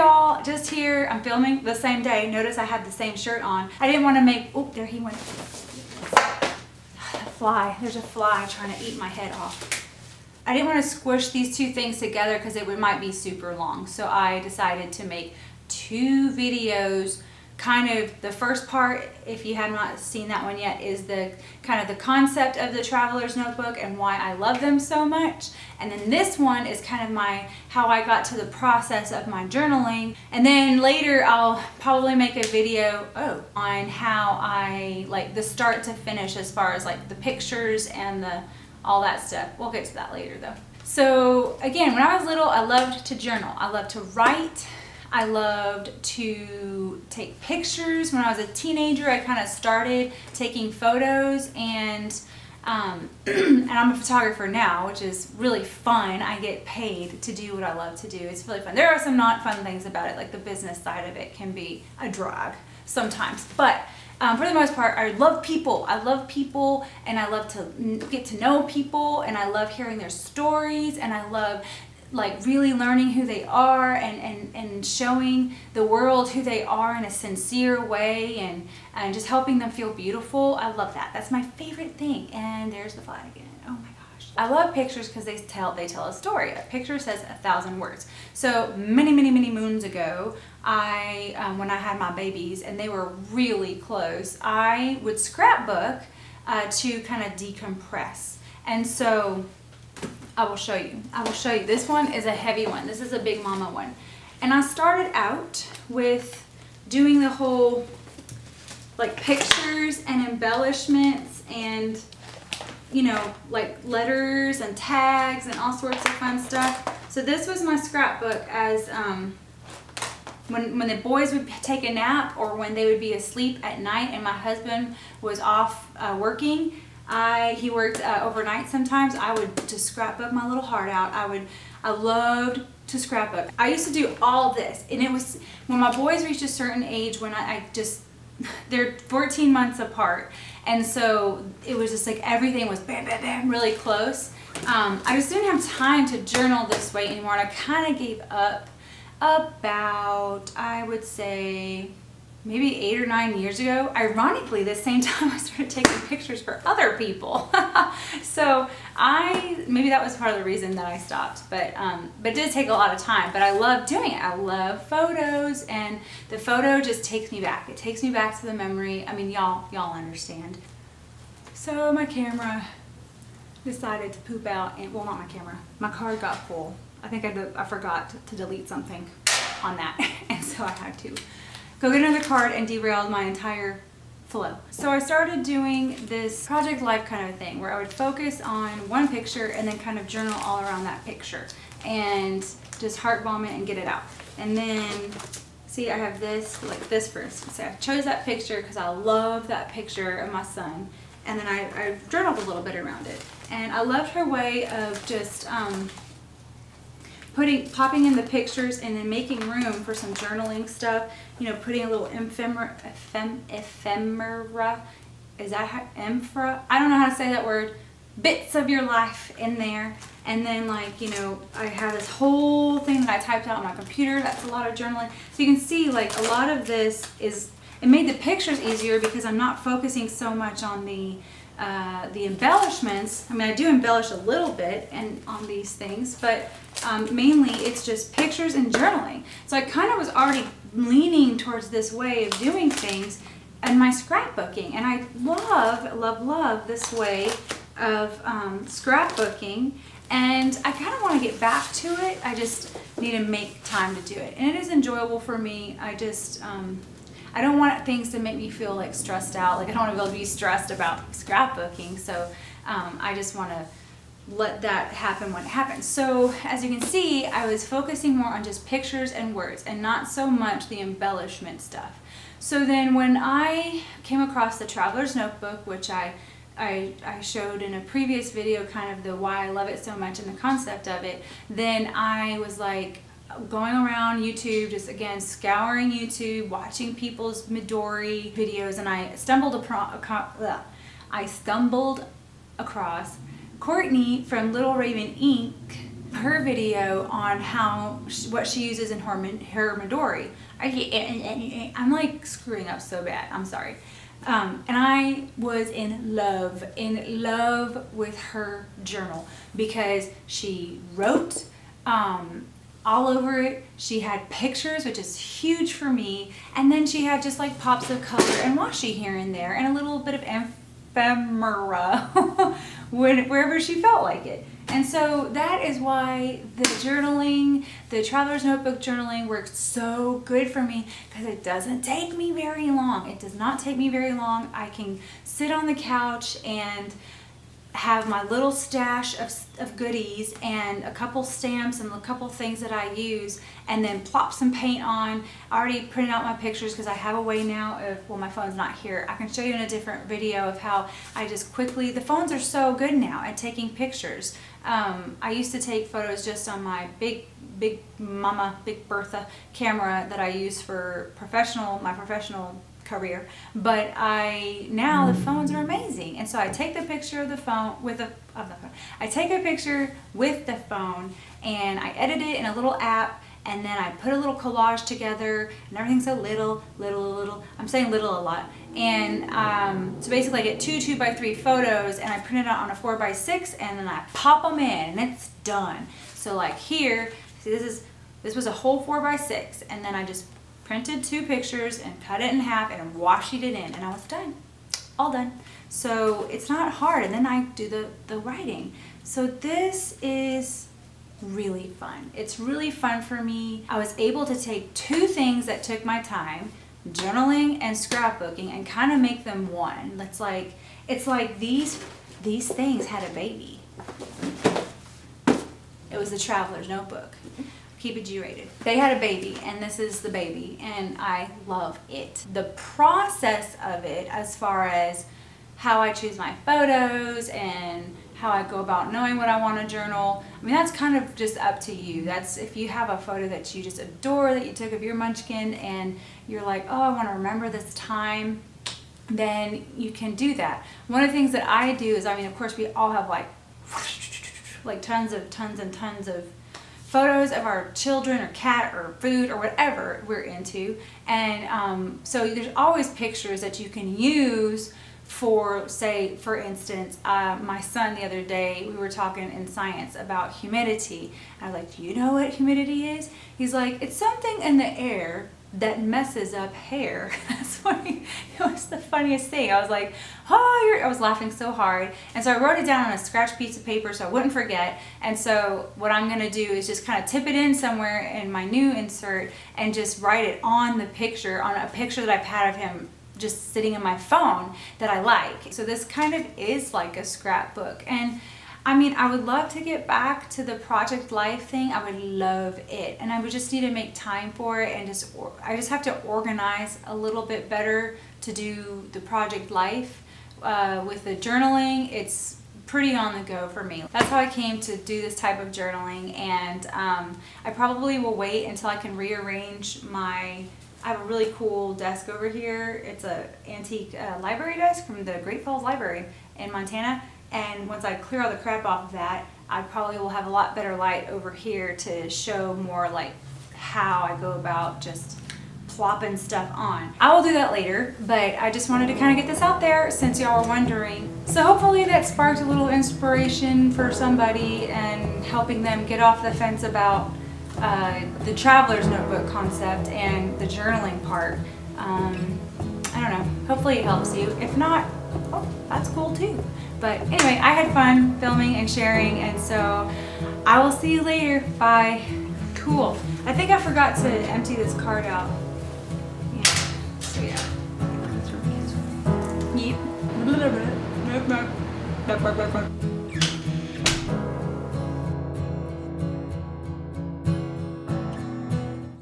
y'all, just here. I'm filming the same day. Notice I had the same shirt on. I didn't want to make, oh, there he went. Fly, there's a fly trying to eat my head off. I didn't want to squish these two things together because it might be super long. So I decided to make 2 videos. Kind of the first part, if you have not seen that one yet, is the kind of the concept of the Traveler's Notebook and why I love them so much. And then this one is kind of how I got to the process of my journaling. And then later I'll probably make a video on how I like the start to finish as far as like the pictures and all that stuff. We'll get to that later though. So again, when I was little, I loved to journal. I loved to write. I loved to take pictures. When I was a teenager, I kind of started taking photos, and I'm a photographer now, which is really fun. I get paid to do what I love to do. It's really fun. There are some not fun things about it, like the business side of it can be a drag sometimes, but for the most part, I love people. I love people, and I love to get to know people, and I love hearing their stories, and I love like really learning who they are and showing the world who they are in a sincere way and just helping them feel beautiful. I love that. That's my favorite thing. And there's the fly again. Oh my gosh. I love pictures because they tell a story. A picture says 1,000 words. So many moons ago, when I had my babies and they were really close, I would scrapbook to kind of decompress. And so I will show you. This one is a heavy one. This is a Big Mama one. And I started out with doing the whole like pictures and embellishments and, you know, like letters and tags and all sorts of fun stuff. So this was my scrapbook as when the boys would take a nap or when they would be asleep at night and my husband was off working. He worked overnight sometimes. I would just scrapbook my little heart out. I loved to scrapbook. I used to do all this, and it was when my boys reached a certain age when they're 14 months apart, and so it was just like everything was bam, bam, bam, really close. I just didn't have time to journal this way anymore, and I kind of gave up about, I would say, maybe 8 or 9 years ago. Ironically, the same time I started taking pictures for other people. So maybe that was part of the reason that I stopped, but it did take a lot of time, but I love doing it. I love photos, and the photo just takes me back. It takes me back to the memory. I mean, y'all understand. So my camera decided to poop out, and well, not my camera, my card got full. I think I forgot to delete something on that, and so I had to go get another card and derailed my entire flow. So I started doing this Project Life kind of thing where I would focus on one picture and then kind of journal all around that picture and just heart bomb it and get it out. And then, see, I have this, like this for instance. So I chose that picture because I love that picture of my son. And then I journaled a little bit around it. And I loved her way of just popping in the pictures and then making room for some journaling stuff, you know, putting a little ephemera, is that how, I don't know how to say that word, bits of your life in there. And then, like, you know, I have this whole thing that I typed out on my computer. That's a lot of journaling. So you can see, like, a lot of this it made the pictures easier because I'm not focusing so much on the embellishments. I mean, I do embellish a little bit on these things, but mainly it's just pictures and journaling. So I kind of was already leaning towards this way of doing things in my scrapbooking, and I love this way of scrapbooking, and I kind of want to get back to it. I just need to make time to do it, and it is enjoyable for me. I just I don't want things to make me feel like stressed out. Like I don't want to be able to be stressed about scrapbooking. So I just want to let that happen when it happens. So as you can see, I was focusing more on just pictures and words and not so much the embellishment stuff. So then when I came across the Traveler's Notebook, which I showed in a previous video, kind of the why I love it so much and the concept of it, then I was like, going around YouTube, just again scouring YouTube, watching people's Midori videos, and I stumbled across Courtney from Little Raven Inc. her video on what she uses in her Midori. I'm like screwing up so bad. I'm sorry. And I was in love with her journal because she wrote all over it. She had pictures, which is huge for me, and then she had just like pops of color and washi here and there, and a little bit of ephemera wherever she felt like it. And so that is why the journaling, the Traveler's Notebook journaling works so good for me, because it doesn't take me very long. It does not take me very long. I can sit on the couch and have my little stash of goodies and a couple stamps and a couple things that I use, and then plop some paint on. I already printed out my pictures because I have a way now of, well, my phone's not here. I can show you in a different video of how I just quickly, the phones are so good now at taking pictures. I used to take photos just on my Big Bertha camera that I use for my professional career, but now the phones are amazing, and so I take the picture of the phone I take a picture with the phone and I edit it in a little app, and then I put a little collage together, and everything's so little. I'm saying little a lot. And so basically I get 2 2x3 photos, and I print it out on a 4x6, and then I pop them in, and it's done. So like here, see, this was a whole 4x6, and then I just printed 2 pictures and cut it in half and washied it in, and I was done. All done. So it's not hard, and then I do the writing. So this is really fun. It's really fun for me. I was able to take 2 things that took my time, journaling and scrapbooking, and kind of make them one. It's like these things had a baby. It was the Traveler's Notebook. Keep it G-rated. They had a baby, and this is the baby, and I love it. The process of it, as far as how I choose my photos and how I go about knowing what I want to journal, I mean, that's kind of just up to you. That's if you have a photo that you just adore that you took of your munchkin and you're like, oh, I want to remember this time, then you can do that. One of the things that I do is, I mean, of course, we all have like tons and tons of photos of our children or cat or food or whatever we're into, and so there's always pictures that you can use for, say, for instance, my son the other day, we were talking in science about humidity. I was like, do you know what humidity is? He's like, it's something in the air that messes up hair. That's funny. It was the funniest thing. I was like, oh, I was laughing so hard. And so I wrote it down on a scratch piece of paper so I wouldn't forget. And so what I'm gonna do is just kind of tip it in somewhere in my new insert and just write it on the picture, on a picture that I've had of him just sitting in my phone that I like. So this kind of is like a scrapbook. And I mean, I would love to get back to the Project Life thing. I would love it. And I would just need to make time for it, and I just have to organize a little bit better to do the Project Life. With the journaling, it's pretty on the go for me. That's how I came to do this type of journaling, and I probably will wait until I can rearrange I have a really cool desk over here. It's an antique library desk from the Great Falls Library in Montana. And once I clear all the crap off of that, I probably will have a lot better light over here to show more like how I go about just plopping stuff on. I will do that later, but I just wanted to kind of get this out there since y'all were wondering. So hopefully that sparked a little inspiration for somebody and helping them get off the fence about the Traveler's Notebook concept and the journaling part. I don't know, hopefully it helps you. If not, oh, that's cool too. But anyway, I had fun filming and sharing, and so I will see you later. Bye. Cool. I think I forgot to empty this card out. Yeah. So yeah. Yep.